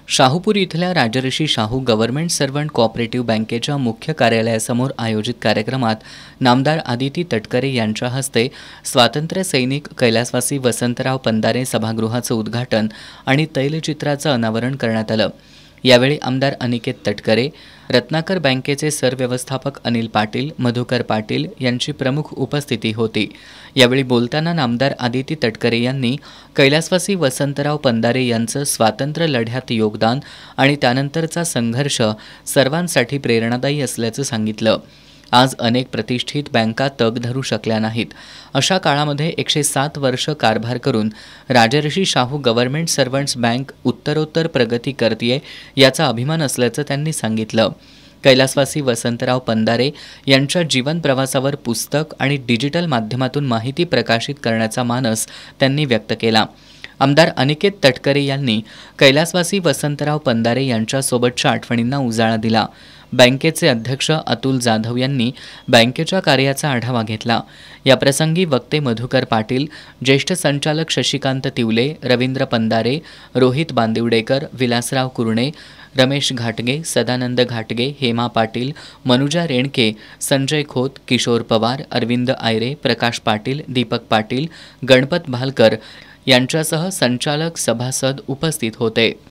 शाहूपुर इथल्या Rajarshi Shahu government servant cooperative बँकेच्या मुख्य कार्यालयासमोर आयोजित कार्यक्रमात नामदार आदिती तटकरे यांच्या हस्ते स्वातंत्र्य सैनिक कैलासवासी वसंतराव पंदारे सभागृहाचं उद्घाटन आणि तैलचित्राचं अनावरण करण्यात आलं। यावेळी आमदार अनिकेत तटकरे, रत्नाकर बँकेचे सरव्यवस्थापक अनिल पाटील, मधुकर पाटील यांची प्रमुख उपस्थिती होती। यावेळी बोलताना नामदार आदिती तटकरे यांनी कैलासवासी वसंतराव पंदारे यांचं स्वातंत्र्य लढ्यात योगदान आणि त्यानंतरचा संघर्ष सर्वांसाठी प्रेरणादायी असल्याचं सांगितलं। आज अनेक प्रतिष्ठित बँका तग धरू शकल्या नाहीत। अशा काळामध्ये 107 वर्ष कारभार करून Rajarshi Shahu government servants bank उत्तरोत्तर प्रगती करतेय याचा अभिमान असल्याचं त्यांनी सांगितलं। कैलासवासी वसंतराव पंदारे यांच्या जीवन प्रवासावर पुस्तक आणि डिजिटल माध्यमातून माहिती प्रकाशित करण्याचा मानस त्यांनी व्यक्त केला। आमदार अनिकेत तटकरे यांनी कैलासवासी वसंतराव पंदारे यांच्यासोबतच्या आठवणींना उजाळा दिला। बँकेचे अध्यक्ष अतुल जाधव यांनी बँकेच्या कार्याचा आढावा घेतला। याप्रसंगी वक्ते मधुकर पाटील, ज्येष्ठ संचालक शशिकांत तिवले, रवींद्र पंदारे, रोहित बांदिवडेकर, विलासराव कुरणे, रमेश घाटगे, सदानंद घाटगे, हेमा पाटील, मनुजा रेणके, संजय खोत, किशोर पवार, अरविंद आयरे, प्रकाश पाटील, दीपक पाटील, गणपत भालकर यांच्यासह संचालक सभासद उपस्थित होते।